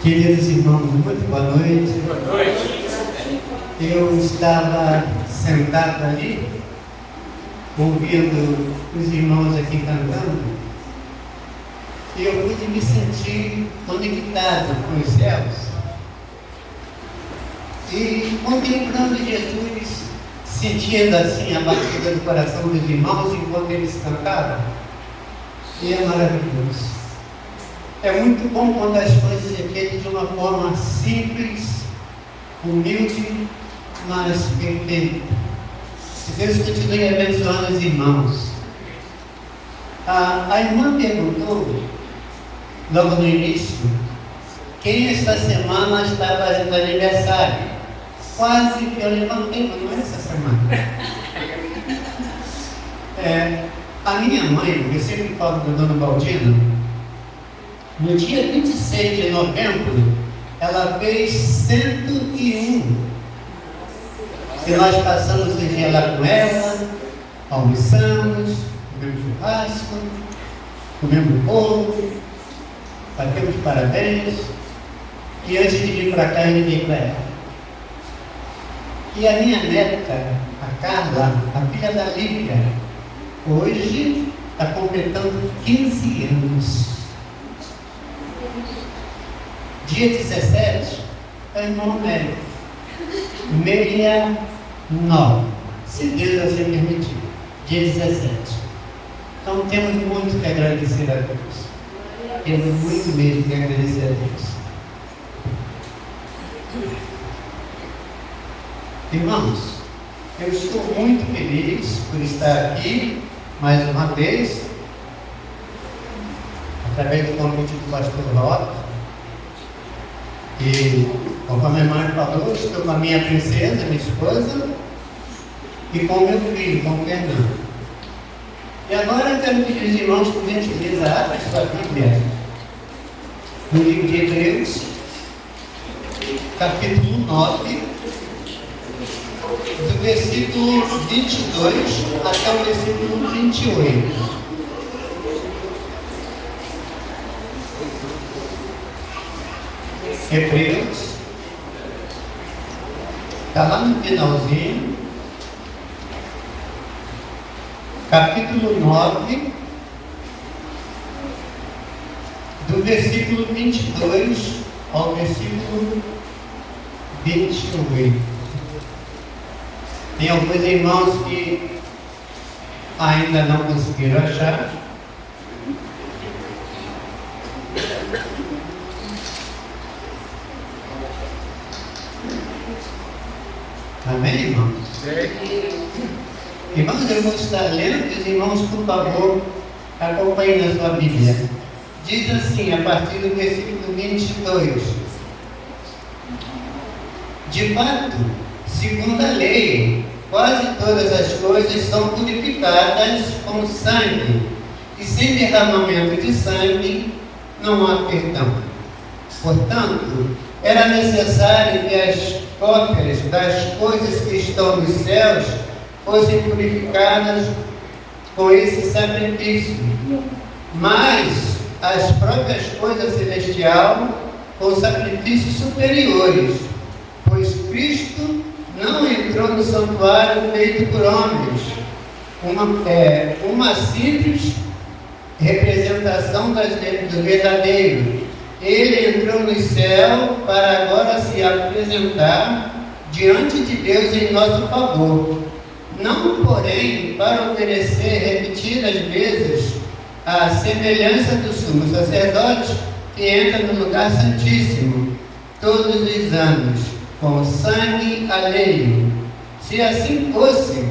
Queridos irmãos, muito boa noite. Boa noite. Eu estava sentado ali, ouvindo os irmãos aqui cantando, e eu pude me sentir conectado com os céus. E contemplando Jesus, sentindo assim a batida do coração dos irmãos enquanto eles cantavam, e é maravilhoso. É muito bom quando as coisas é feitas de uma forma simples, humilde, mas perfeita. Que Deus continue abençoando os irmãos. A irmã perguntou, logo no início, quem esta semana está fazendo aniversário. Quase que eu levantei, mas não é essa semana. A minha mãe, eu sempre falo do Dona Baldina, no dia 26 de novembro, ela fez 101. E nós passamos o dia lá com ela, almoçamos, comemos churrasco, comemos bolo, batemos parabéns, e antes de vir para cá, eu liguei para ela. E a minha neta, a Carla, a filha da Lívia, hoje está completando 15 anos. Dia 17 é o irmão Mério, 69, se Deus assim permitir, dia 17. Então temos muito que agradecer a Deus. Temos muito mesmo que agradecer a Deus. Irmãos, eu estou muito feliz por estar aqui mais uma vez, através do convite do pastor Lopes. E, como a minha mãe falou, estou com a minha princesa, minha esposa, e com o meu filho, com o Fernando. E agora eu quero pedir aos irmãos, por gentileza, abra sua Bíblia no livro de Hebreus, capítulo 9, do versículo 22 até o versículo 28. Hebreus, está lá no finalzinho, capítulo 9, do versículo 22 ao versículo 28. Tem alguns irmãos que ainda não conseguiram achar. Amém, irmãos? Irmãos, eu vou estar lendo, e os irmãos, por favor, acompanhem na sua Bíblia. Diz assim, a partir do versículo 22. De fato, segundo a lei, quase todas as coisas são purificadas com sangue, e sem derramamento de sangue não há perdão. Portanto, era necessário que as cópias das coisas que estão nos céus fossem purificadas com esse sacrifício, mas as próprias coisas celestiais com sacrifícios superiores, pois Cristo não entrou no santuário feito por homens, uma simples representação do verdadeiro. Ele entrou no céu para agora se apresentar diante de Deus em nosso favor. Não, porém, para oferecer repetidas vezes a semelhança do sumo sacerdote que entra no lugar santíssimo todos os anos, com sangue alheio. Se assim fosse,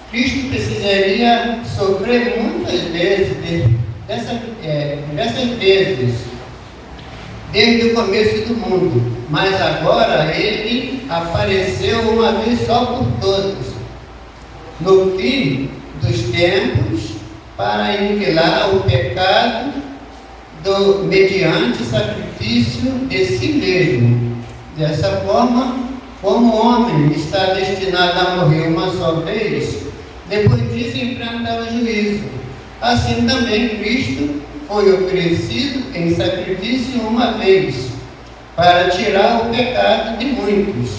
Cristo precisaria sofrer muitas vezes, dessas vezes, desde o começo do mundo, mas agora ele apareceu uma vez só por todos, no fim dos tempos, para aniquilar o pecado mediante sacrifício de si mesmo. Dessa forma, como o homem está destinado a morrer uma só vez, depois disso enfrentar o juízo, assim também Cristo foi oferecido em sacrifício uma vez, para tirar o pecado de muitos,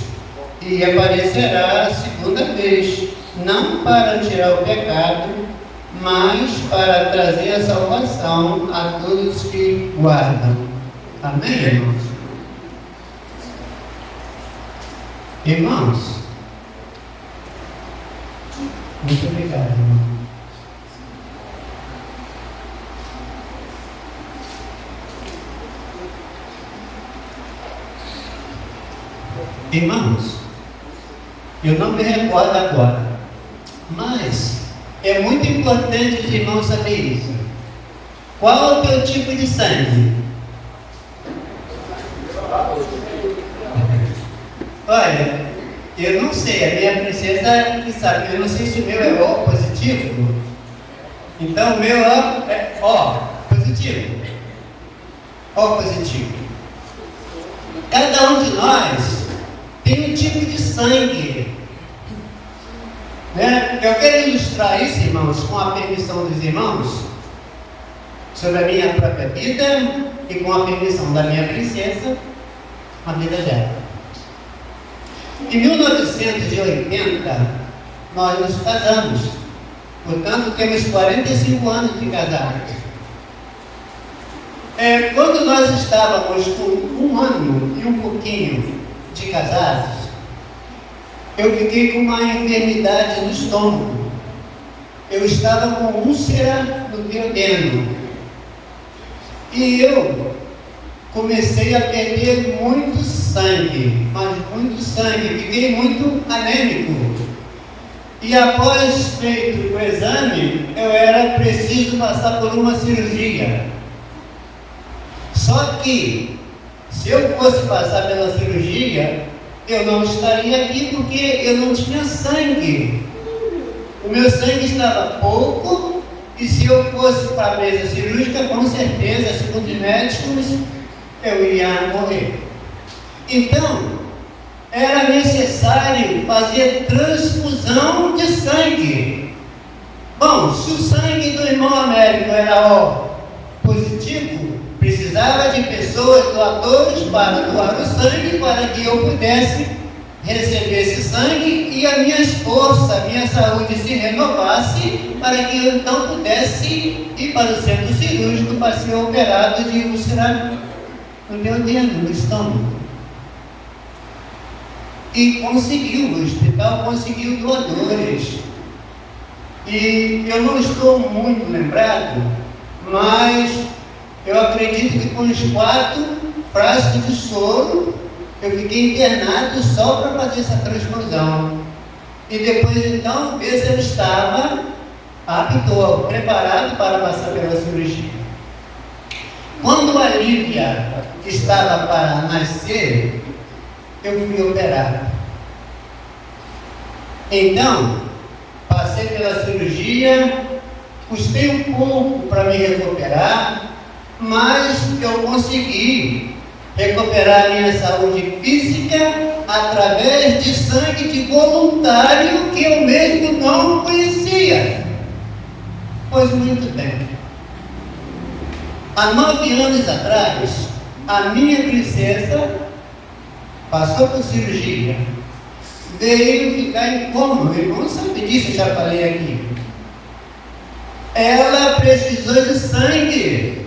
e aparecerá a segunda vez, não para tirar o pecado, mas para trazer a salvação a todos que guardam. Amém, irmãos? Irmãos, muito obrigado, irmão. Irmãos, eu não me recordo agora, mas é muito importante os irmãos saberem isso. Qual é o teu tipo de sangue? Olha, eu não sei, a minha princesa que sabe, eu não sei se o meu é O positivo. Então o meu é O positivo. O positivo. Cada um de nós tem um tipo de sangue, né? Eu quero ilustrar isso, irmãos, com a permissão dos irmãos, sobre a minha própria vida e com a permissão da minha princesa, a vida dela. Em 1980, nós nos casamos, portanto temos 45 anos de casados. Quando nós estávamos com 1 ano e um pouquinho de casados, eu fiquei com uma enfermidade no estômago. Eu estava com úlcera no duodeno. E eu comecei a perder muito sangue, mas muito sangue. Fiquei muito anêmico. E após feito o exame, eu era preciso passar por uma cirurgia. Só que, se eu fosse passar pela cirurgia, eu não estaria aqui porque eu não tinha sangue. O meu sangue estava pouco, e se eu fosse para a mesa cirúrgica, com certeza, segundo os médicos, eu ia morrer. Então, era necessário fazer transfusão de sangue. Bom, se o sangue do irmão Américo era O positivo, precisava de pessoas doadores para doar o sangue, para que eu pudesse receber esse sangue e a minha força, a minha saúde se renovasse, para que eu então pudesse ir para o centro cirúrgico para ser operado de úlcera no meu dedo, no estômago. E conseguiu, o hospital conseguiu doadores. E eu não estou muito lembrado, mas eu acredito que com uns 4 frascos de soro, eu fiquei internado só para fazer essa transfusão. E depois então, ver se eu estava apto, preparado para passar pela cirurgia. Quando a Lívia estava para nascer, eu fui operado. Então, passei pela cirurgia, custei um pouco para me recuperar, mas eu consegui recuperar a minha saúde física através de sangue de voluntário que eu mesmo não conhecia. Pois muito bem. Há 9 anos atrás, a minha princesa passou por cirurgia, veio ficar em coma. O irmão sabe disso, eu já falei aqui. Ela precisou de sangue,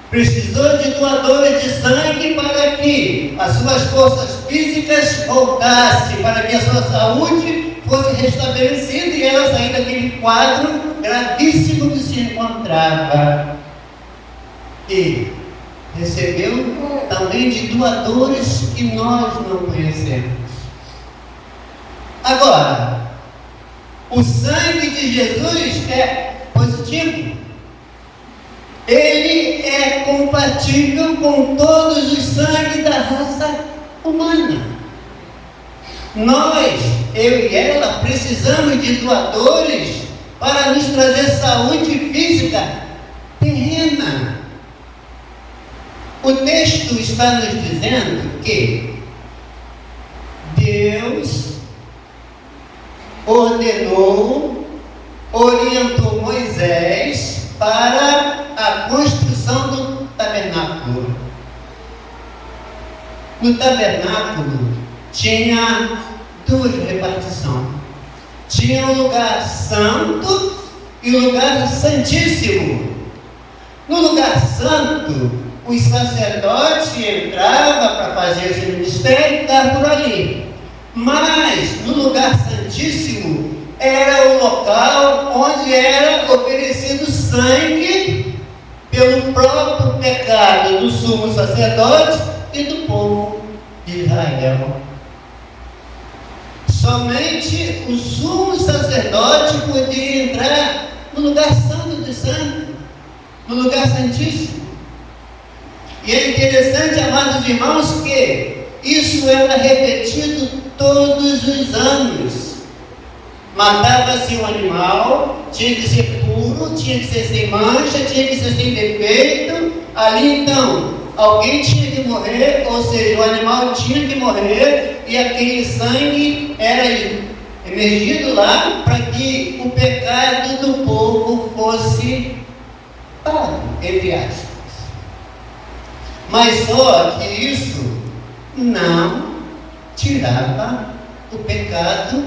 precisou de doadores de sangue para que as suas forças físicas voltassem, para que a sua saúde fosse restabelecida e ela sair daquele quadro gravíssimo que se encontrava. E recebeu também de doadores que nós não conhecemos. Agora, o sangue de Jesus é positivo. Ele é compatível com todos os sangues da raça humana. Nós, eu e ela, precisamos de doadores para nos trazer saúde física terrena. O texto está nos dizendo que Deus ordenou, orientou Moisés para a construção do tabernáculo. No tabernáculo tinha duas repartições. Tinha o lugar santo e o lugar santíssimo. No lugar santo, os sacerdotes entravam para fazer esse ministério e ficavam por ali. Mas no lugar santíssimo era o local onde era oferecido sangue pelo próprio pecado do sumo sacerdote e do povo de Israel. Somente o sumo sacerdote podia entrar no lugar santo de santo, no lugar santíssimo. E é interessante, amados irmãos, que isso era repetido todos os anos. Matava-se um animal, tinha que ser puro, tinha que ser sem mancha, tinha que ser sem defeito. Ali então, alguém tinha que morrer, ou seja, o animal tinha que morrer, e aquele sangue era emergido lá para que o pecado do povo fosse pago, entre aspas. Mas só que isso não tirava o pecado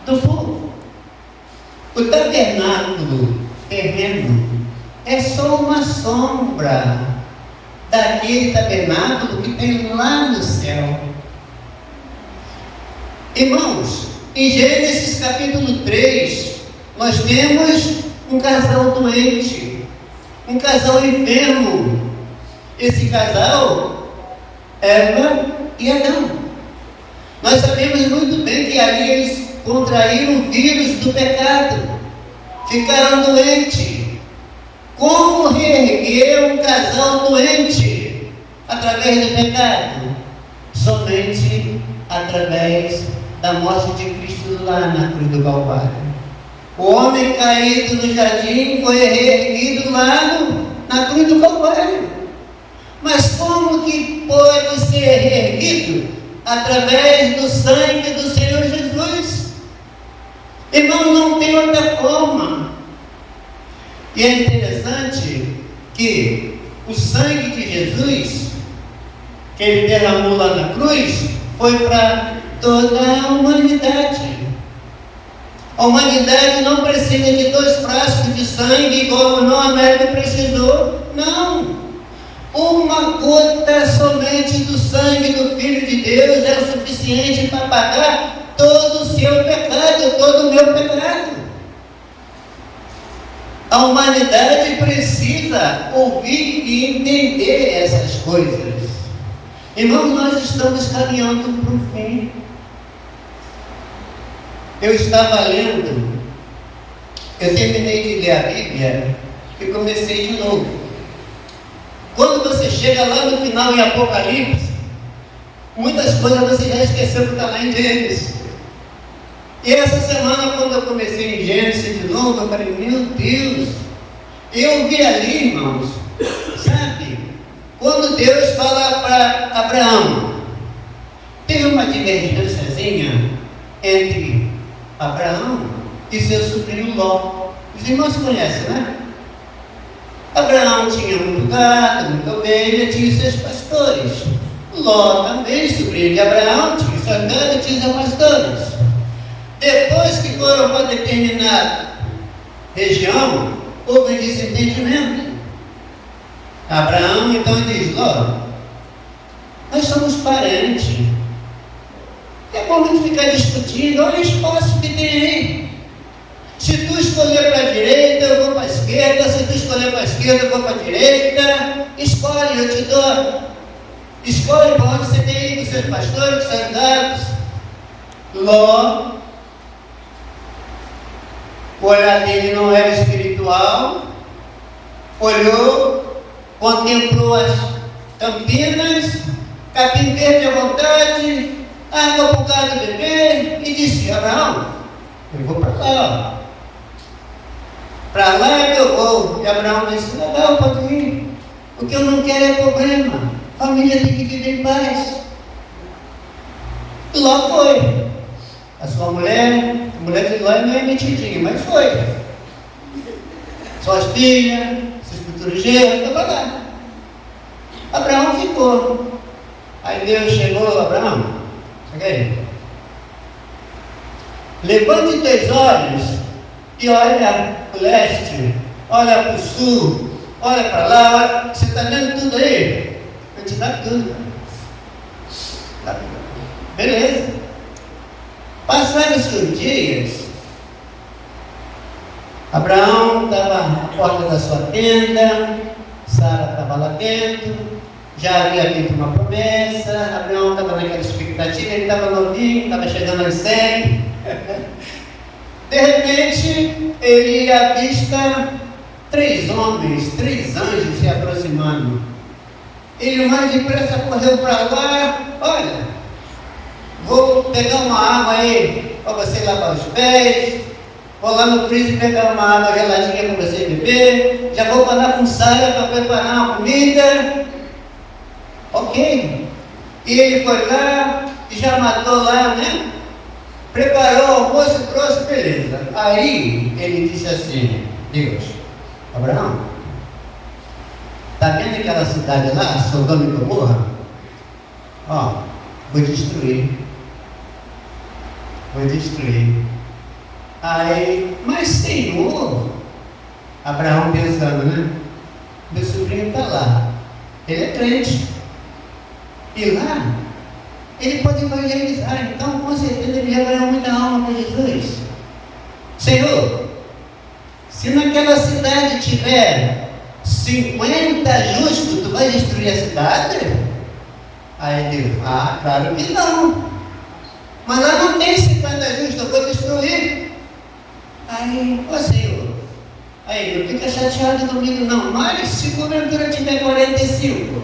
do povo. O tabernáculo terreno é só uma sombra daquele tabernáculo que tem lá no céu. Irmãos, em Gênesis capítulo 3, nós temos um casal doente, um casal enfermo. Esse casal, Eva e Adão. Nós sabemos muito bem que ali eles contraíram o vírus do pecado, ficaram doentes. Como reerguer um casal doente? Através do pecado? Somente através da morte de Cristo lá na cruz do Calvário. O homem caído no jardim foi reerguido lá na cruz do Calvário. Mas como que pode ser reerguido? Através do sangue do Senhor Jesus. Irmão, não tem outra forma. E é interessante que o sangue de Jesus, que ele derramou lá na cruz, foi para toda a humanidade. A humanidade não precisa de 2 frascos de sangue igual o irmão Américo precisou. Não. Uma gota somente do sangue do Filho de Deus é o suficiente para pagar todo o seu pecado, todo o meu pecado. A humanidade precisa ouvir e entender essas coisas. Irmãos, nós estamos caminhando para o fim. Eu estava lendo, eu terminei de ler a Bíblia e comecei de novo. Quando você chega lá no final em Apocalipse, muitas coisas você já esqueceu que está lá em Gênesis. E essa semana, quando eu comecei em Gênesis de novo, eu falei, meu Deus, eu vi ali, irmãos, sabe, quando Deus fala para Abraão, tem uma divergênciazinha entre Abraão e seu sobrinho Ló. Os irmãos conhecem, né? Abraão tinha muito gado, muita ovelha, tinha seus pastores. Ló também, sobrinho de Abraão, tinha seu gado, tinha seus pastores. Depois que foram para determinada região, houve desentendimento. Abraão então diz, Ló, nós somos parentes. É bom a gente ficar discutindo, olha o espaço que tem aí. Se tu escolher para a direita, eu vou para a esquerda. Se tu escolher para a esquerda, eu vou para a direita. Escolhe, eu te dou. Escolhe para onde você tem ido, seus pastores, seus gados. Ló, o olhar dele não era espiritual. Olhou, contemplou as campinas, capim verde à vontade, água para o gado beber, e disse, Abraão, eu vou para lá, ó. Para lá é que eu vou. E Abraão disse, legal, pode ir. O que eu não quero é problema. A família tem que viver em paz. E Ló foi. A sua mulher, a mulher de Ló não é mentidinha, mas foi. Suas filhas, seus futuros genros, estava lá. Abraão ficou. Aí Aí Deus chegou, Abraão, cheguei. Levante teus olhos e olha para o leste, olha para o sul, olha para lá, olha, você está vendo tudo aí? Vou te dar tudo. Beleza. Passaram-se os dias, Abraão estava à porta da sua tenda, Sara estava lá dentro, já havia feito uma promessa, Abraão estava naquela expectativa, ele estava novinho, estava chegando aos 100. De repente, ele avista 3 homens, 3 anjos se aproximando. Ele mais depressa correu para lá, olha, vou pegar uma água aí para você lavar os pés, vou lá no freezer pegar uma água geladinha para você beber, já vou falar com Sara para preparar uma comida. Ok. E ele foi lá e já matou lá, né? Preparou o almoço, trouxe, beleza. Aí ele disse assim: Deus, Abraão, está vendo aquela cidade lá, Sodoma e Gomorra? Ó, vou destruir. Vou destruir. Aí, mas Senhor, Abraão pensando, né? Meu sobrinho está lá, ele é crente. E lá, ele pode evangelizar, então com certeza ele já ganhou muita alma para Jesus. Senhor, se naquela cidade tiver 50 justos, tu vai destruir a cidade? Aí Deus, claro que não. Mas lá não tem 50 justos, eu vou destruir. Aí, Senhor, aí não fica chateado comigo não, mas se porventura tiver 45,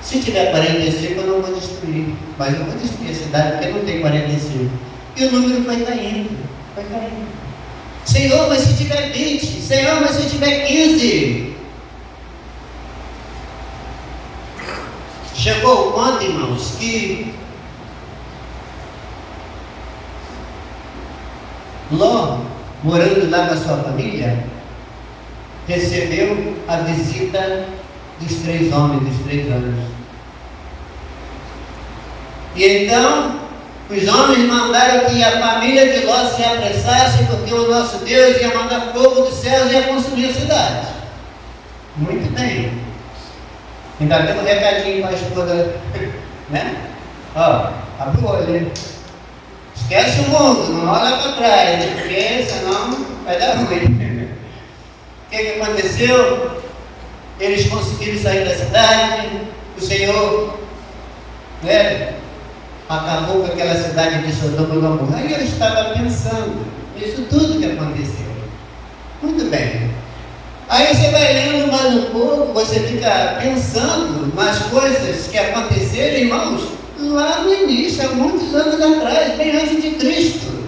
se tiver 45 eu não vou destruir, mas eu vou destruir a cidade porque não tem 45. E o número vai caindo, vai caindo. Senhor, mas se tiver 20, Senhor, mas se tiver 15. Chegou o ponto, irmãos, que Ló, morando lá com a sua família, recebeu a visita dos 3 homens, dos 3 anos. E então, os homens mandaram que a família de Ló se apressasse, porque o nosso Deus ia mandar fogo dos céus e ia consumir a cidade. Muito bem. Ainda deu um recadinho para a esposa, né? Ó, abre o olho, né? Esquece o mundo, não olha para trás, né? Porque senão vai dar ruim. O que aconteceu? Eles conseguiram sair da cidade, o Senhor, né, acabou com aquela cidade de Sodoma e Gomorra. Aí eu estava pensando nisso tudo que aconteceu. Muito bem. Aí você vai lendo mais um pouco, você fica pensando nas coisas que aconteceram, irmãos, lá no início, há muitos anos atrás, bem antes de Cristo.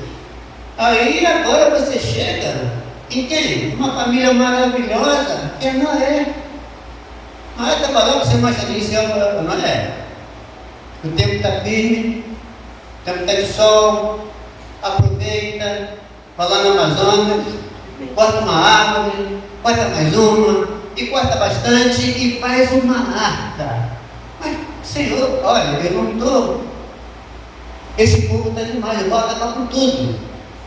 Aí agora você chega em quem? Uma família maravilhosa, que é Noé. Noé está falando que você imagina isso, não é? O tempo está firme, o tempo está de sol, aproveita, vai lá no Amazonas, corta uma árvore, corta mais uma, e corta bastante e faz uma arca. Mas, Senhor, olha, eu não estou. Esse povo está demais, eu vou acabar com tudo.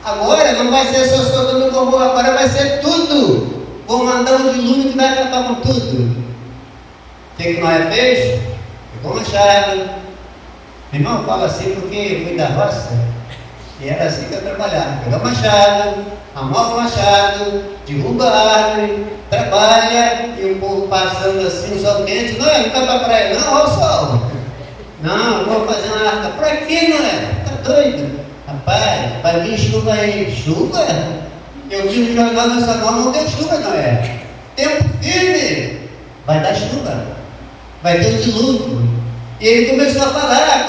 Agora não vai ser só Sodoma e Gomorra, agora vai ser tudo. Vou mandar um dilúvio que vai acabar com tudo. O que Noé fez? Pegou um machado. Meu irmão, fala assim porque eu fui da roça e era assim que eu trabalhava. Pegou o machado, amolda o machado, derruba a árvore, trabalha e o povo passando assim, o sol quente. Não vai para a praia, não, olha o sol. Não, vou fazer uma arca. Para quê, Noé? Tá doido? Rapaz, vai vir chuva aí. Chuva? Eu vi no Jornal Nacional, não deu chuva, Noé. Tempo firme, vai dar chuva. Vai ter um dilúvio. E ele começou a falar, e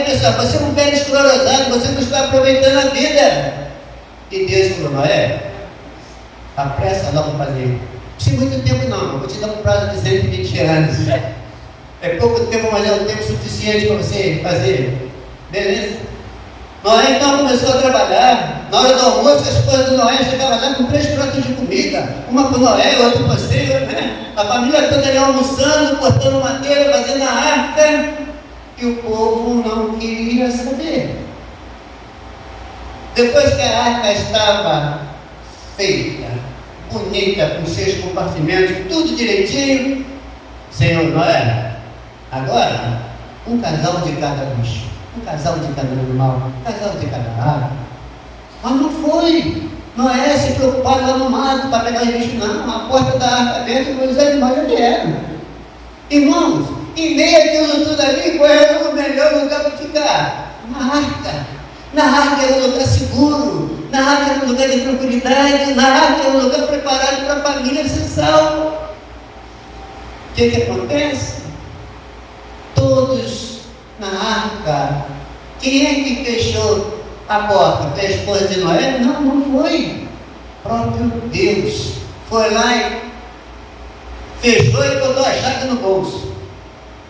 pensou, você é um velho esclerosado, você não está aproveitando a vida. E Deus falou, Noé, apressa logo para fazer. Não precisa muito tempo não, vou te dar um prazo de 120 anos. É pouco tempo, mas é um tempo suficiente para você fazer. Beleza? Noé então começou a trabalhar. Na hora do almoço, a esposa do Noé chegava lá com 3 pratos de comida, uma para o Noé, outra para você, né? A família toda ali almoçando, cortando madeira, fazendo a arca, e o povo não queria saber. Depois que a arca estava feita, bonita, com seus compartimentos, tudo direitinho, Senhor Noé, agora, um casal de cada bicho, um casal de cada animal, um casal de cada ave. Mas não foi. Noé se preocupava lá no mato para pegar os bichos, não. A porta da arca aberta e os animais já vieram. Irmãos, em meio àquilo tudo ali, qual era o melhor lugar para ficar? Na arca. Na arca era um lugar seguro. Na arca era um lugar de tranquilidade. Na arca era um lugar preparado para a família ser salva. O que acontece? Todos na arca. Quem é que fechou a porta? Foi a esposa de Noé? Não, não foi. Próprio Deus foi lá e fechou e botou a chave no bolso.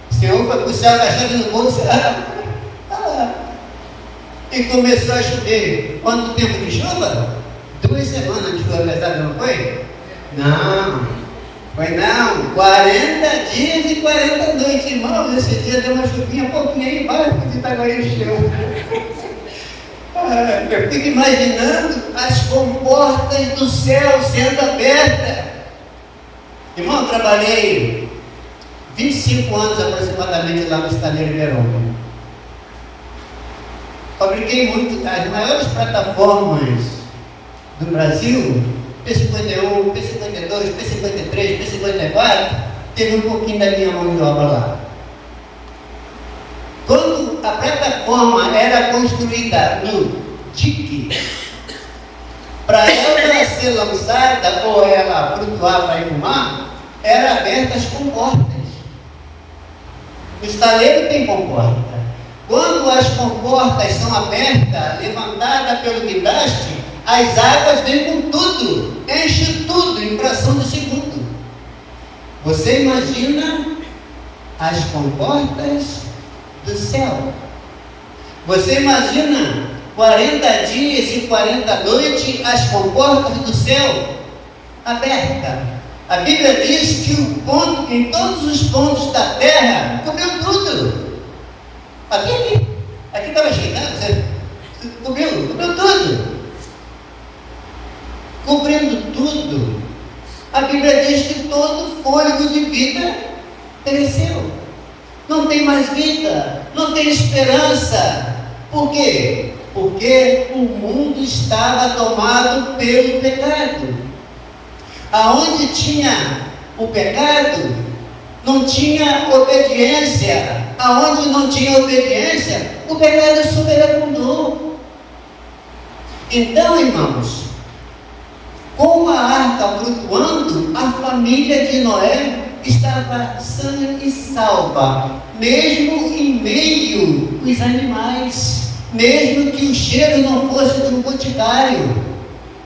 O Senhor foi para o céu com a chave no bolso e começou a chover. Quanto tempo de chuva? 2 semanas de chuva pesada, não foi? Não, foi não. 40 dias e 40 noites, irmãos. Esse dia deu uma chuvinha pouquinho aí embaixo, porque Itaguaí encheu. Eu fico imaginando as comportas do céu sendo abertas. Irmão, eu trabalhei 25 anos aproximadamente lá no estaleiro Verão. Fabriquei muito as maiores plataformas do Brasil, P51, P52, P53, P54, teve um pouquinho da minha mão de obra lá. Quando a plataforma era construída no dique, para ela ser lançada ou ela flutuar para ir no mar, eram abertas as comportas. O estaleiro tem comporta. Quando as comportas são abertas, levantadas pelo guindaste, as águas vêm com tudo, enche tudo em fração de segundo. Você imagina as comportas do céu. Você imagina 40 dias e 40 noites as comportas do céu abertas. A Bíblia diz que o ponto, em todos os pontos da terra, cobriu tudo. Aqui estava chegando, você cobriu tudo. Cobrindo tudo. A Bíblia diz que todo fôlego de vida pereceu. Não tem mais vida, não tem esperança. Por quê? Porque o mundo estava tomado pelo pecado. Aonde tinha o pecado, não tinha obediência. Aonde não tinha obediência, o pecado superabundou. Então, irmãos, com a arca flutuando, a família de Noé estava sã e salva, mesmo em meio aos animais, mesmo que o cheiro não fosse de um boticário,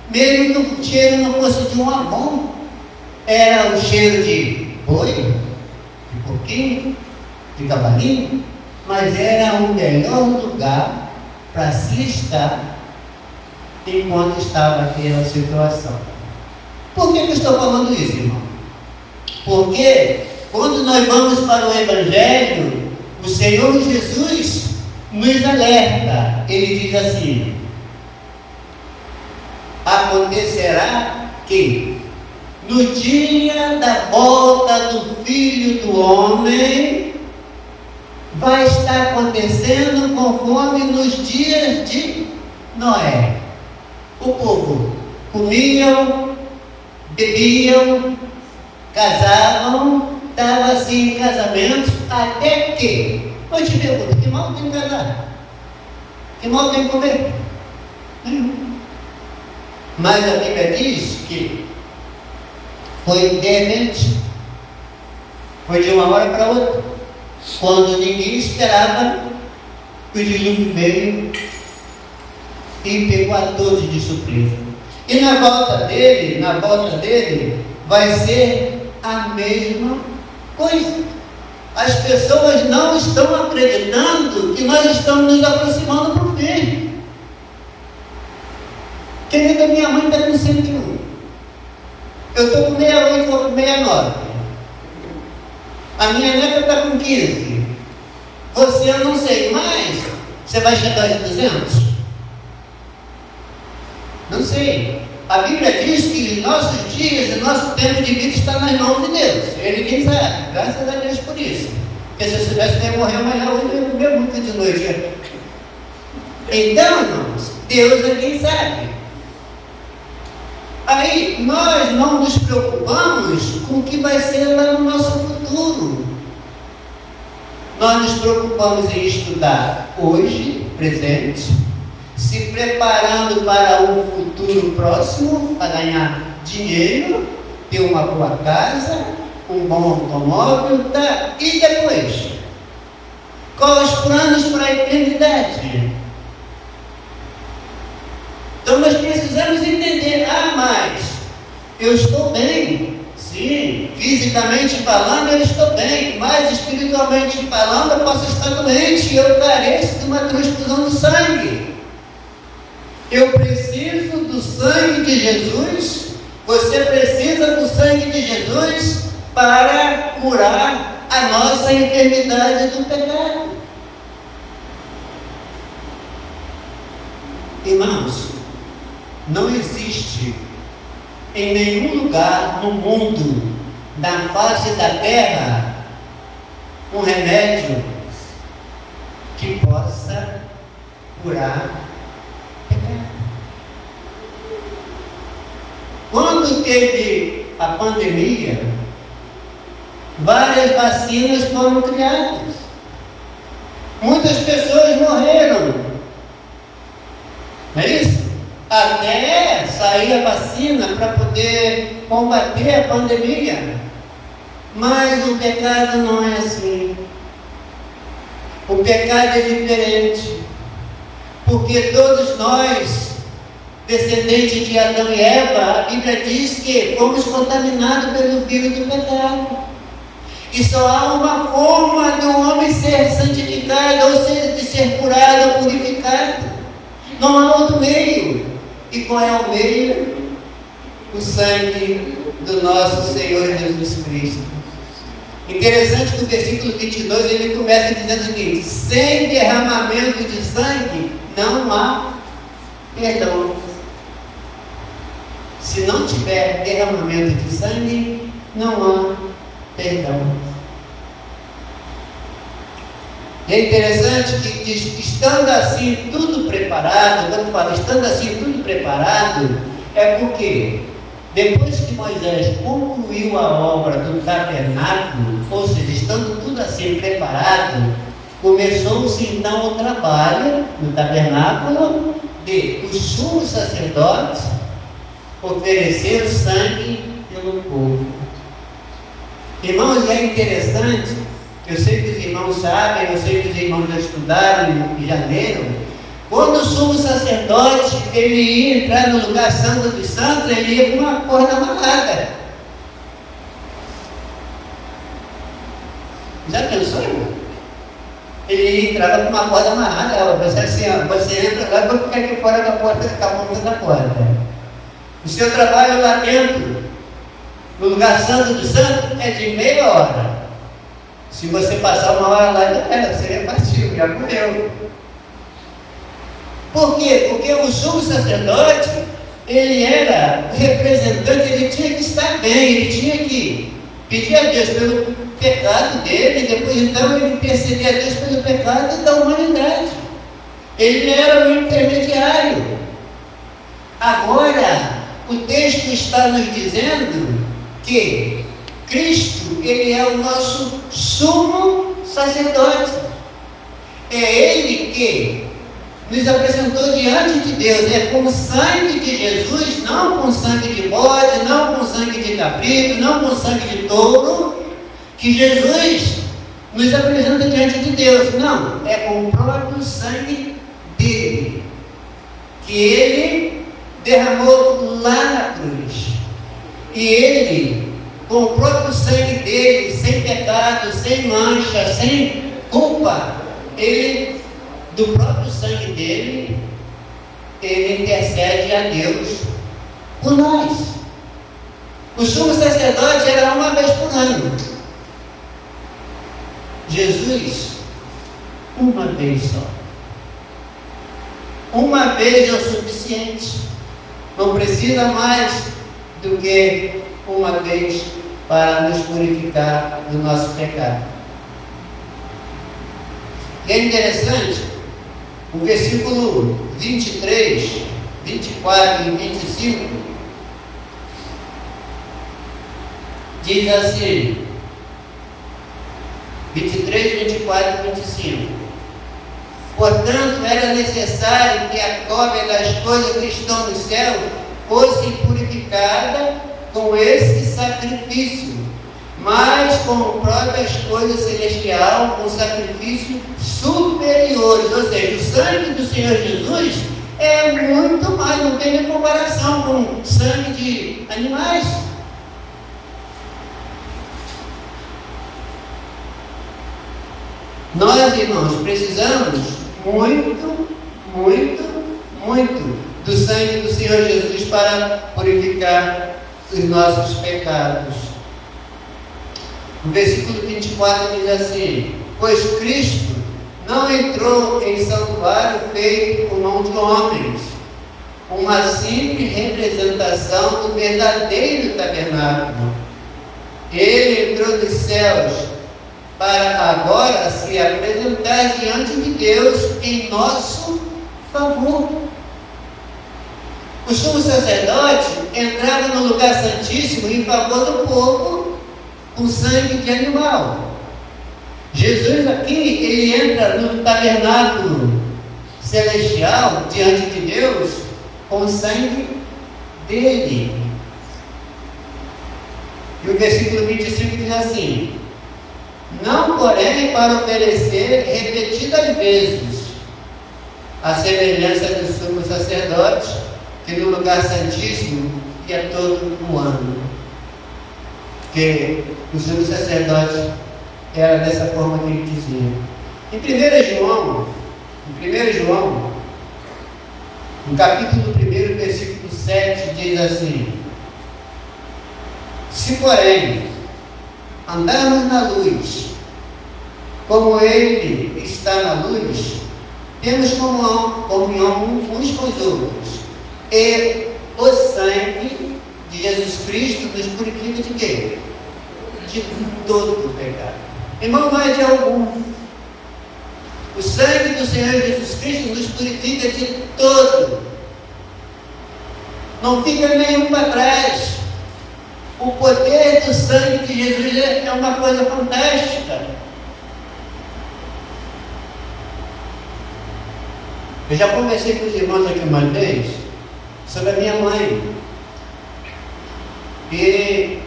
mesmo que o cheiro não fosse de um amor, era o cheiro de boi, de porquinho, de cavalinho, mas era o melhor lugar para se estar enquanto estava aquela situação. Por que eu estou falando isso, irmão? Porque quando nós vamos para o Evangelho, o Senhor Jesus nos alerta. Ele diz assim: acontecerá que no dia da volta do Filho do Homem vai estar acontecendo conforme nos dias de Noé. O povo comiam, bebiam, casavam, estavam assim em casamentos, até que, eu te pergunto, que mal tem que casar? Que mal tem que comer? Mas a Bíblia diz que foi de repente, foi de uma hora para outra, quando ninguém esperava, o dilúvio veio e pegou a todos de surpresa. E na volta dele, vai ser a mesma coisa. As pessoas não estão acreditando que nós estamos nos aproximando para o fim. Querida, minha mãe está com 101. Eu estou com 68, vou com 69. A minha neta está com 15. Você, eu não sei mais. Você vai chegar aos 200? Não sei. A Bíblia diz que nossos dias e nosso tempo de vida está nas mãos de Deus. Ele quem sabe. Graças a Deus por isso. Porque se eu soubesse que eu ia morrer amanhã, hoje eu ia comer muito de noite. Então, irmãos, Deus é quem sabe. Aí, nós não nos preocupamos com o que vai ser lá no nosso futuro. Nós nos preocupamos em estudar hoje, presente, se preparando para um futuro próximo, para ganhar dinheiro, ter uma boa casa, um bom automóvel, tá? E depois? Quais os planos para a eternidade? Então nós precisamos entender, mas eu estou bem, sim, fisicamente falando eu estou bem, mas espiritualmente falando eu posso estar doente e eu careço de uma transfusão de sangue. Eu preciso do sangue de Jesus, você precisa do sangue de Jesus para curar a nossa enfermidade do pecado. Irmãos, não existe em nenhum lugar no mundo, na face da terra, um remédio que possa curar pecado. Quando teve a pandemia, várias vacinas foram criadas. Muitas pessoas morreram. Não é isso? Até sair a vacina para poder combater a pandemia. Mas o pecado não é assim. O pecado é diferente. Porque todos nós, descendentes de Adão e Eva, a Bíblia diz que fomos contaminados pelo vírus do pecado. E só há uma forma do homem ser santificado, ou seja, de ser curado ou purificado. Não há outro meio. E qual é o meio? O sangue do nosso Senhor Jesus Cristo. Interessante que o versículo 22 ele começa dizendo o seguinte: sem derramamento de sangue não há perdão. Se não tiver derramamento de sangue, não há perdão. E é interessante que diz que estando assim tudo preparado, quando fala estando assim tudo preparado, é porque depois que Moisés concluiu a obra do tabernáculo, ou seja, estando tudo assim preparado, começou-se então o trabalho no tabernáculo de os sumos sacerdotes oferecer o sangue pelo povo. Irmãos, é interessante, eu sei que os irmãos sabem, eu sei que os irmãos já estudaram e já leram, quando o sumo sacerdote ele ia entrar no lugar santo dos santos, ele ia com uma corda amarrada. Já pensou, irmão? Ele entrava com uma corda amarrada, você assim, você entra lá, vou ficar aqui fora da porta, com a ponta da corda. O seu trabalho lá dentro, no lugar santo dos santos, é de meia hora. Se você passar uma hora lá, já era, seria partiu, já morreu. Por quê? Porque o sumo sacerdote, ele era representante, ele tinha que estar bem, ele tinha que pedir a Deus pelo pecado dele, e depois então ele interceder a Deus pelo pecado da humanidade. Ele era o intermediário. Agora, o texto está nos dizendo que Cristo, ele é o nosso sumo sacerdote. É ele que nos apresentou diante de Deus, com o sangue de Jesus, não com sangue de bode, não com sangue de cabrito, não com sangue de touro, que Jesus nos apresenta diante de Deus. Não, é com o próprio sangue dele, que ele derramou lá na cruz. E ele, com o próprio sangue dele, sem pecado, sem mancha, sem culpa, ele, do próprio sangue dele, ele intercede a Deus por nós. O sumo sacerdote era uma vez por ano. Jesus, uma vez só. Uma vez é o suficiente. Não precisa mais do que uma vez para nos purificar do nosso pecado. E é interessante, o versículo 23, 24 e 25 diz assim, 23, 24 e 25: portanto, era necessário que a cópia das coisas que estão no céu fosse purificada com esse sacrifício, mas com próprias coisas celestial, com sacrifícios superiores. Ou seja, o sangue do Senhor Jesus é muito mais, não tem nem comparação com sangue de animais. Nós, irmãos, precisamos muito, muito, muito do sangue do Senhor Jesus para purificar os nossos pecados. O versículo 24 diz assim: pois Cristo não entrou em santuário feito por mão de homens, uma simples representação do verdadeiro tabernáculo. Ele entrou dos céus para agora se apresentar diante de Deus em nosso favor. O sumo sacerdote entrava no lugar santíssimo em favor do povo com sangue de animal. Jesus aqui, ele entra no tabernáculo celestial diante de Deus com o sangue dele. E o versículo 25 diz assim: não, porém, para oferecer repetidas vezes, a semelhança do sumo sacerdote, que no lugar santíssimo ia todo o ano. Porque o sumo sacerdote era dessa forma que ele dizia. Em 1 João, no capítulo 1, versículo 7, diz assim: se porém andarmos na luz, como ele está na luz, temos comunhão uns com os outros, e o sangue de Jesus Cristo nos purifica de quê? De todo o pecado. Irmão, não é de algum. O sangue do Senhor Jesus Cristo nos purifica de todo. Não fica nenhum para trás. O poder do sangue de Jesus é uma coisa fantástica. Eu já conversei com os irmãos aqui uma vez sobre a minha mãe. E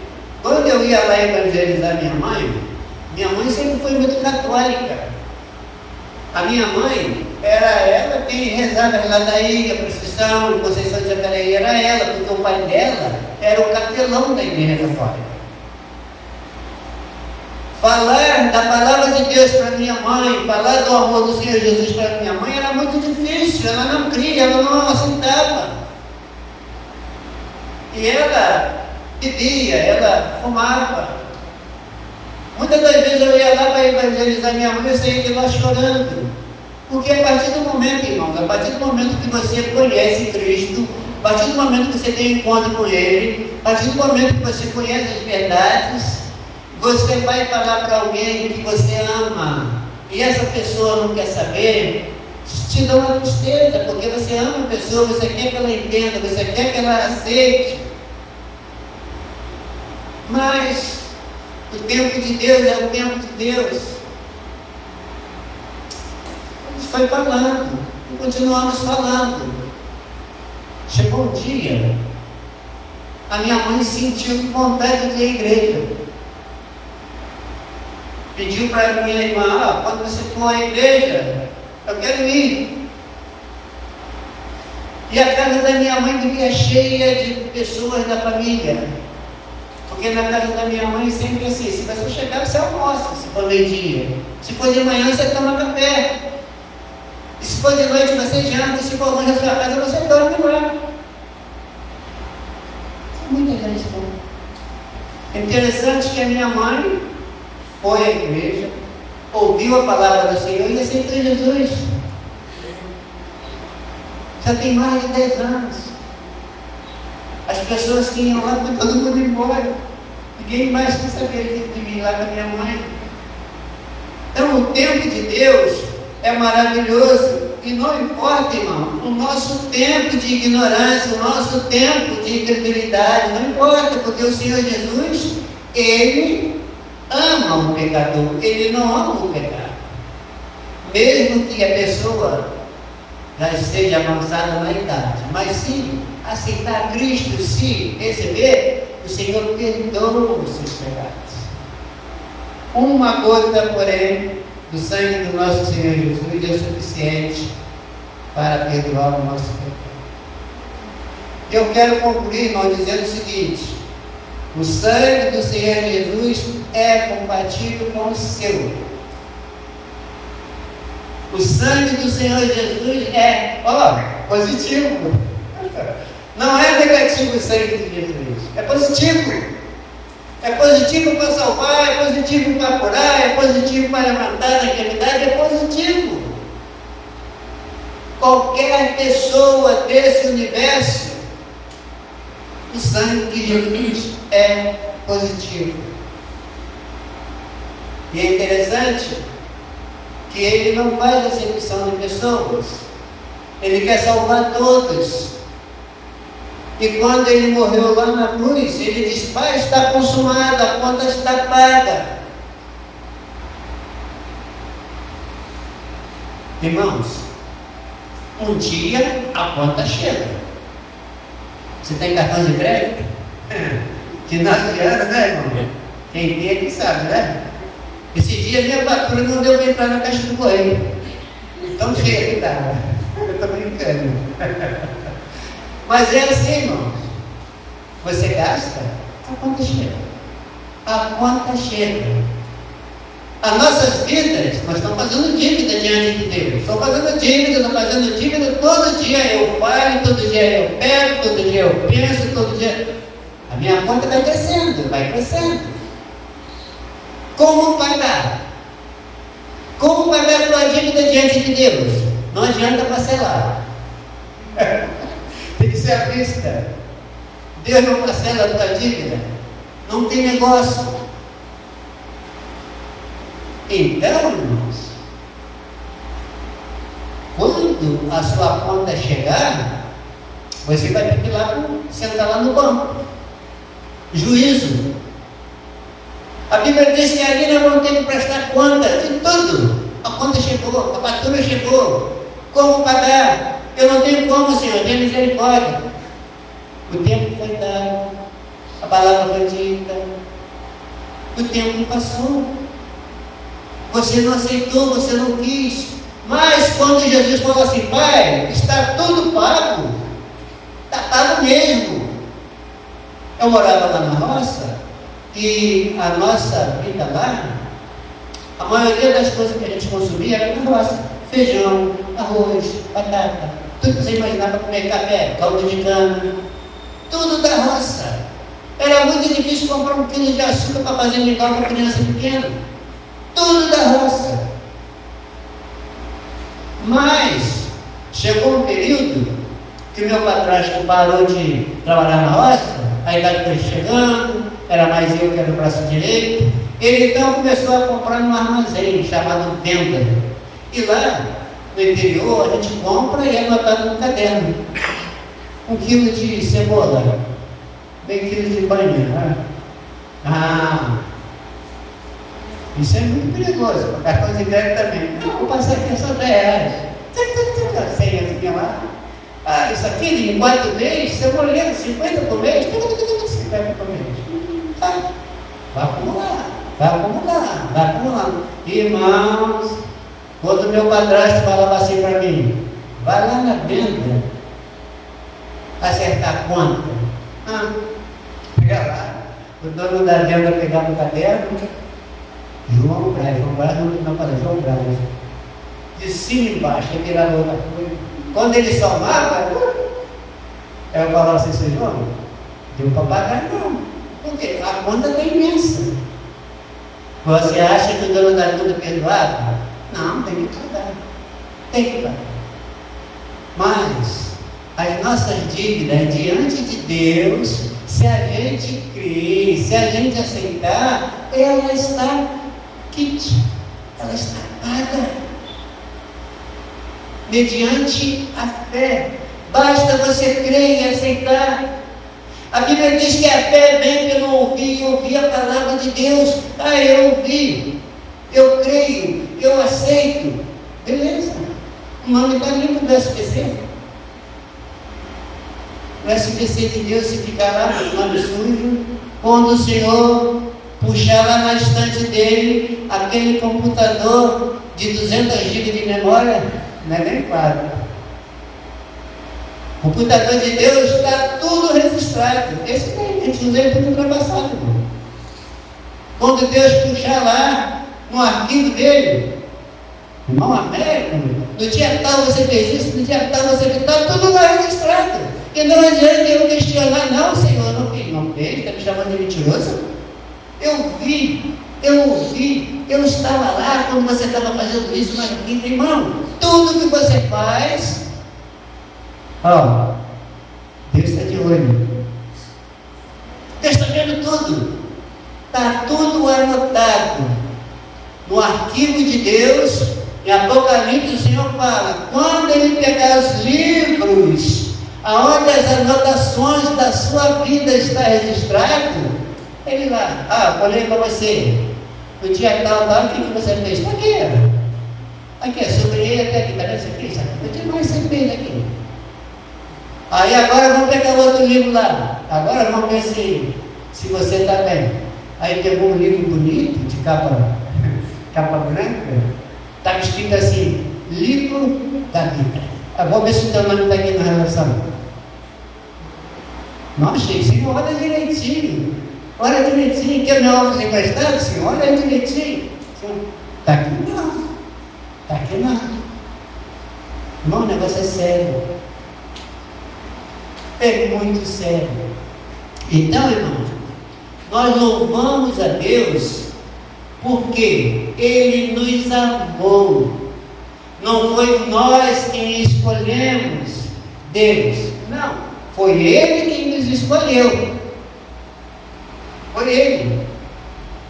quando eu ia lá evangelizar minha mãe sempre foi muito católica. A minha mãe era ela que rezava lá da ilha, procissão, Conceição de Jacareí, era ela, porque o pai dela era o capelão da igreja católica. Falar da palavra de Deus para minha mãe, falar do amor do Senhor Jesus para minha mãe era muito difícil, ela não cria, ela não aceitava. E ela bebia, ela fumava. Muitas das vezes eu ia lá para evangelizar minha mãe, eu saía de lá chorando. Porque a partir do momento, irmãos, a partir do momento que você conhece Cristo, a partir do momento que você tem um encontro com Ele, a partir do momento que você conhece as verdades, você vai falar para alguém que você ama, e essa pessoa não quer saber, te dá uma tristeza, porque você ama a pessoa, você quer que ela entenda, você quer que ela aceite. Mas o tempo de Deus é o tempo de Deus. A gente foi falando, e continuamos falando. Chegou um dia, a minha mãe sentiu vontade de ir à igreja. Pediu para minha irmã: quando você for à igreja, eu quero ir. E a casa da minha mãe vivia cheia de pessoas da família. Porque na casa da minha mãe sempre assim: se você chegar, você almoça, se for meio-dia. Se for de manhã, você toma café. E se for de noite, você janta. Se for longe da sua casa, você dorme lá. Muita gente não. É interessante que a minha mãe foi à igreja, ouviu a palavra do Senhor e aceitou Jesus. Já tem mais de 10 anos. As pessoas que iam lá, foi todo mundo embora. Ninguém mais quis saber de mim lá com a minha mãe. Então o tempo de Deus é maravilhoso. E não importa, irmão, o nosso tempo de ignorância, o nosso tempo de incredulidade, não importa, porque o Senhor Jesus, Ele ama o pecador, Ele não ama o pecado. Mesmo que a pessoa já seja avançada na idade, mas se aceitar Cristo, se receber, o Senhor perdoa os seus pecados. Uma gota, porém, do sangue do nosso Senhor Jesus é suficiente para perdoar o nosso pecado. Eu quero concluir, irmão, dizendo o seguinte: o sangue do Senhor Jesus é compatível com o seu. O sangue do Senhor Jesus é, positivo. Não é negativo o sangue de Jesus, é positivo. É positivo para salvar, é positivo para curar, é positivo para levantar da enfermidade, é positivo. Qualquer pessoa desse universo, o sangue de Jesus é positivo. E é interessante que Ele não faz acepção de pessoas, Ele quer salvar todos. E quando Ele morreu lá na cruz, Ele diz: Pai, está consumado, a conta está paga. Irmãos, um dia a conta chega. Você tem cartão de crédito? Final de ano, né, irmão? Quem tem aqui sabe, né? Esse dia minha fatura não deu para entrar na caixa do correio. Então chega, tá? Eu estou brincando. Mas é assim, irmãos. Você gasta, a conta chega. A conta chega. As nossas vidas, nós estamos fazendo dívida diante de Deus. Estou fazendo dívida, todo dia eu falho, todo dia eu pego, todo dia eu penso, todo dia. A minha conta vai crescendo, vai crescendo. Como pagar? Como pagar a tua dívida diante de Deus? Não adianta parcelar. Tem que ser à vista. Deus não parcela a tua dívida. Não tem negócio. Então, irmãos, quando a sua conta chegar, você vai ter que ir lá, sentar lá no banco. Juízo. A Bíblia diz que ali nós vamos ter que prestar conta de tudo. A conta chegou, a fatura chegou. Como pagar? Eu não tenho como, Senhor, tenha misericórdia. O tempo foi dado, a palavra foi dita, o tempo passou. Você não aceitou, você não quis. Mas quando Jesus falou assim: Pai, está tudo pago, está pago mesmo. Eu morava lá na roça e a nossa vida lá, a maioria das coisas que a gente consumia era na roça: feijão, arroz, batata, tudo que você imaginava para comer, café, caldo de cana, tudo da roça. Era muito difícil comprar um quilo de açúcar para fazer mingau para criança pequena. Tudo da roça. Mas chegou um período que meu padrasto parou de trabalhar na roça, a idade foi chegando, era mais eu que era o braço direito. Ele então começou a comprar num armazém chamado Venda. E lá no interior a gente compra e é anotado no caderno: 1 quilo de cebola, meio quilo de banha. Isso é muito perigoso, o cartão de crédito também. Não, vou passar aqui só 10 reais. Senha lá. Isso aqui em 4 meses, ceboleiro, 50 por mês, 50 por mês. Vai acumular. Irmãos, quando meu padrasto falava assim para mim: vai lá na venda, acertar a conta. Pega lá, o dono da venda pegava o caderno. João Braz, não para João Braz. de cima e embaixo, ele virava outra coisa. Quando ele somava, eu falava assim, Senhor, deu para pagar não. Porque a conta está imensa. Você acha que o dono da tudo perdoado? Não, tem que pagar. Tem que pagar. Mas as nossas dívidas diante de Deus, se a gente crer, se a gente aceitar, ela está quite, ela está paga. Mediante a fé. Basta você crer e aceitar. A Bíblia diz que a fé vem pelo ouvir e ouvir a palavra de Deus. Eu ouvi, eu creio, eu aceito. Beleza. O nome está limpo do SPC. O SPC de Deus, se ficar lá com o nome sujo, quando o Senhor puxar lá na estante dele aquele computador de 200 GB de memória, não é nem claro. O computador de Deus está tudo registrado. Esse daí, a gente usa ele para o ultrapassado. Quando Deus puxar lá no arquivo dele, irmão Américo, no dia tal você fez isso, no dia tal você fez, está tudo lá registrado. E não adianta eu questionar, não, Senhor, não fez, está me chamando de mentiroso? Eu vi, eu ouvi, eu estava lá quando você estava fazendo isso, mas irmão, tudo que você faz, Deus está de olho. Deus está vendo tudo. Está tudo anotado no arquivo de Deus. Em Apocalipse o Senhor fala, quando Ele pegar os livros, aonde as anotações da sua vida está registrado, Ele lá, olhei para você, no dia tal, o que você fez? Está aqui, aqui, sublinhei até aqui, está vendo isso aqui? O que mais você fez aqui? Aí agora vamos pegar outro livro lá. Agora vamos ver se você está bem. Aí pegou um livro bonito, de capa branca. Estava escrito assim, livro da vida. Vamos ver se o teu nome está aqui na relação. Nossa, Senhor, olha direitinho. Olha direitinho. Quer meu óculos emprestado, Senhor? Olha direitinho. Está aqui não. Está aqui não. Irmão, o negócio é sério. É muito sério. Então, irmãos, nós louvamos a Deus porque Ele nos amou. Não foi nós quem escolhemos Deus. Não, foi Ele quem nos escolheu. Foi Ele.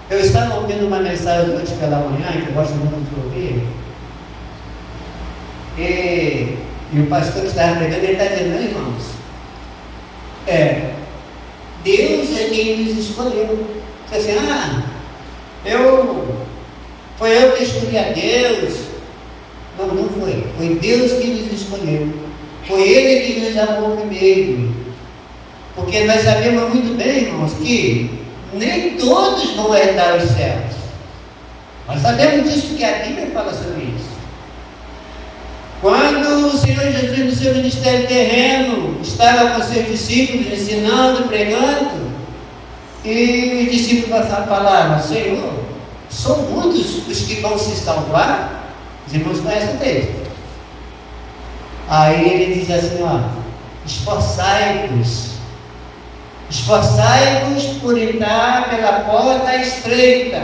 Eu estava ouvindo uma mensagem hoje pela manhã, que eu gosto muito de ouvir, e o pastor que estava pregando, ele está dizendo, irmãos, Deus é quem nos escolheu. Você assim, foi eu que escolhi a Deus. Não foi. Foi Deus que nos escolheu. Foi Ele que nos amou primeiro. Porque nós sabemos muito bem, irmãos, que nem todos vão herdar os céus. Nós sabemos disso, que a Bíblia fala sobre isso. Quando o Senhor Jesus, no seu ministério terreno, estava com seus discípulos, ensinando, pregando, e os discípulos falaram, Senhor, são muitos os que vão se salvar? Os irmãos conhecem o texto. Aí ele diz assim, esforçai-vos por entrar pela porta estreita,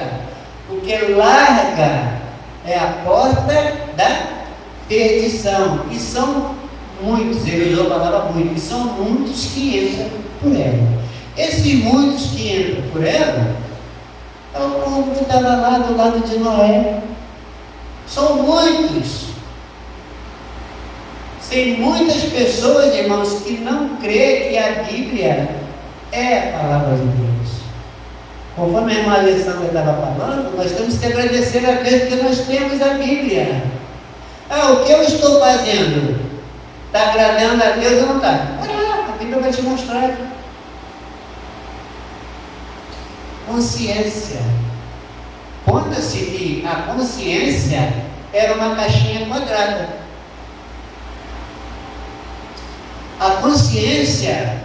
porque larga é a porta da perdição, e são muitos, ele usou a palavra muito, e são muitos que entram por ela. Esses muitos que entram por ela é o povo que estava lá do lado de Noé. São muitos. Tem muitas pessoas, irmãos, que não creem que a Bíblia é a palavra de Deus. Conforme a irmã Alessandra estava falando, nós temos que agradecer a Deus que nós temos a Bíblia. O que eu estou fazendo? Está agradando a Deus ou não está? A Bíblia vai te mostrar. Consciência. Conta-se que a consciência era uma caixinha quadrada. A consciência,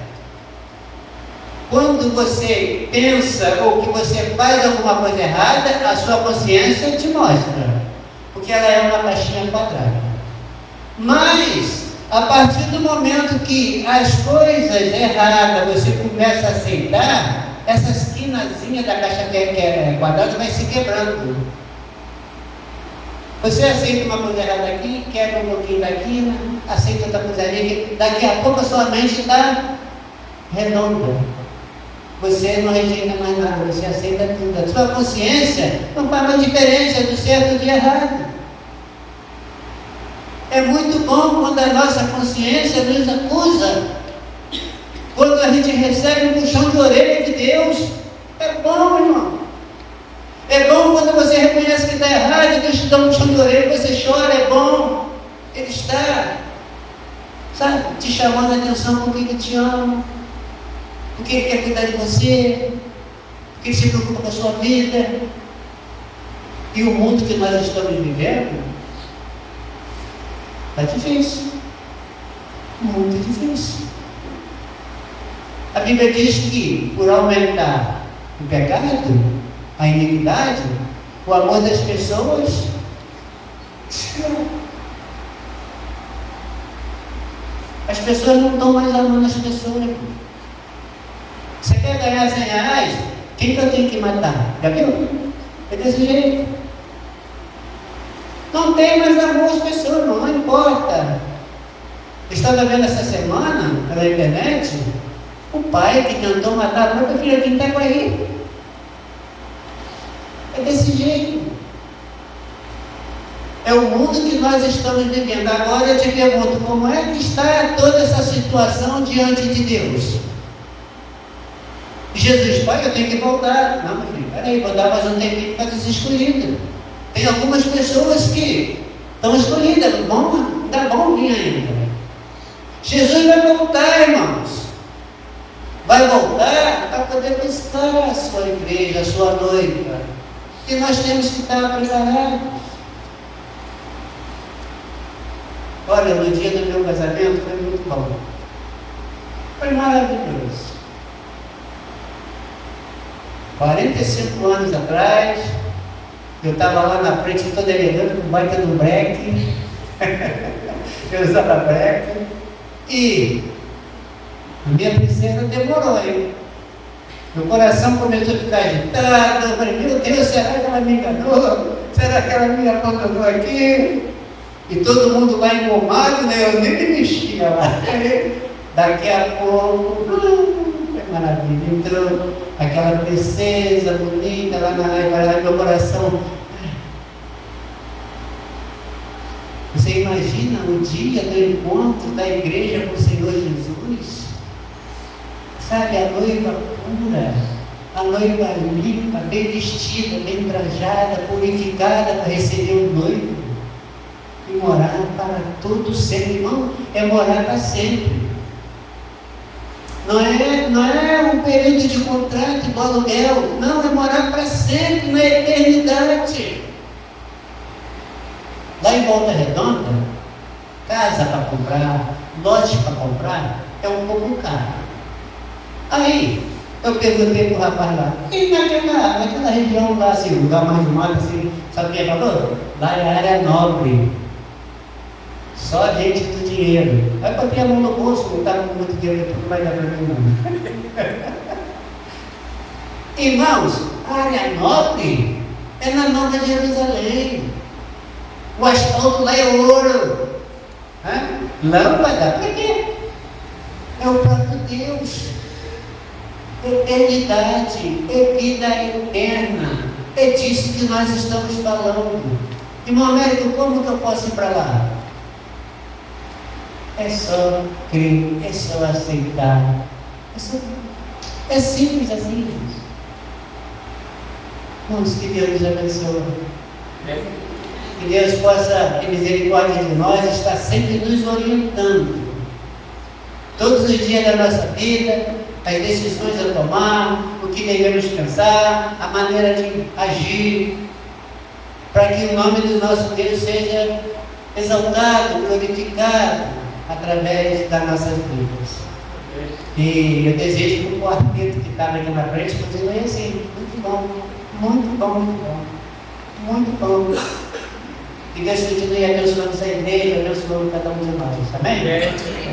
quando você pensa ou que você faz alguma coisa errada, a sua consciência te mostra. porque ela é uma caixinha quadrada. Mas, a partir do momento que as coisas erradas você começa a aceitar, essa esquinazinha da caixa que é quadrada vai se quebrando. Você aceita uma coisa errada aqui, quebra um pouquinho daqui, aceita outra coisa ali, que daqui a pouco a sua mente está redonda. Você não rejeita mais nada, você aceita tudo. A sua consciência não faz mais diferença do certo e do errado. É muito bom quando a nossa consciência nos acusa, quando a gente recebe um puxão de orelha de Deus. É bom, irmão. É bom quando você reconhece que está errado, Deus te dá um puxão de orelha, você chora, é bom. Ele está, sabe, te chamando a atenção porque Ele te ama, porque Ele quer cuidar de você, porque Ele se preocupa com a sua vida. E o mundo que nós estamos vivendo está difícil, muito difícil. A Bíblia diz que por aumentar o pecado, a iniquidade, o amor das pessoas esfriou. As pessoas não estão mais amando as pessoas. Você quer ganhar 100 reais? Quem que eu tenho que matar? Já viu? É desse jeito. Não tem mais amor às pessoas, não importa. Eu estava vendo essa semana, pela internet, o pai que tentou matar a própria filha que está com ele. É desse jeito. É o mundo que nós estamos vivendo. Agora eu te pergunto, como é que está toda essa situação diante de Deus? Jesus, pai, eu tenho que voltar. Não, meu filho, peraí, vou dar mais um tempinho para ser escolhida. Tem algumas pessoas que estão escolhidas, ainda bom vir ainda. Jesus vai voltar, irmãos. Vai voltar para poder buscar a sua igreja, a sua noiva. E nós temos que estar preparados. Olha, no dia do meu casamento foi muito bom. Foi maravilhoso. 45 anos atrás, eu estava lá na frente, todo elegante, com baita do breque. Eu usava breque. E a minha princesa demorou, hein? Meu coração começou a ficar agitado. Eu falei, meu Deus, será que ela me enganou? Será que ela me abandonou aqui? E todo mundo lá engomado, né? Eu nem me mexia lá. Daqui a pouco, foi maravilha. Entrou aquela princesa bonita lá na live, meu coração. Você imagina o dia do encontro da igreja com o Senhor Jesus? Sabe, a noiva pura, a noiva limpa, bem vestida, bem trajada, purificada para receber o noivo e morar para todo sempre. Irmão, é morar para sempre. Não é um período de contrato do aluguel, não, é morar para sempre, na eternidade. Lá em Volta Redonda, casa para comprar, lote para comprar, é um pouco caro. Aí, eu perguntei para o rapaz lá, e naquela região lá, assim, lugar mais de mato, assim, sabe o que ele falou? Lá é área nobre, só gente do dinheiro. Aí eu botei a mão no bolso, não estava com muito dinheiro, não vai dar para mim não. Irmãos, a área nobre é na Nova Jerusalém. O asfalto lá é ouro. Lâmpada, para quê? É o próprio Deus. Eternidade, é vida eterna. É disso que nós estamos falando. Irmão Américo, como que eu posso ir para lá? É só crer, é só aceitar. É simples assim. Vamos, que Deus nos abençoe. Que Deus possa, em misericórdia de nós, estar sempre nos orientando. Todos os dias da nossa vida, as decisões a tomar, o que devemos pensar, a maneira de agir, para que o nome do nosso Deus seja exaltado, glorificado, através das nossas vidas. E eu desejo que o quarteto que estava aqui na frente continue assim, muito bom, muito bom, muito bom, muito bom. Deus continue abençoando essa igreja, abençoando cada um de nós. Amém?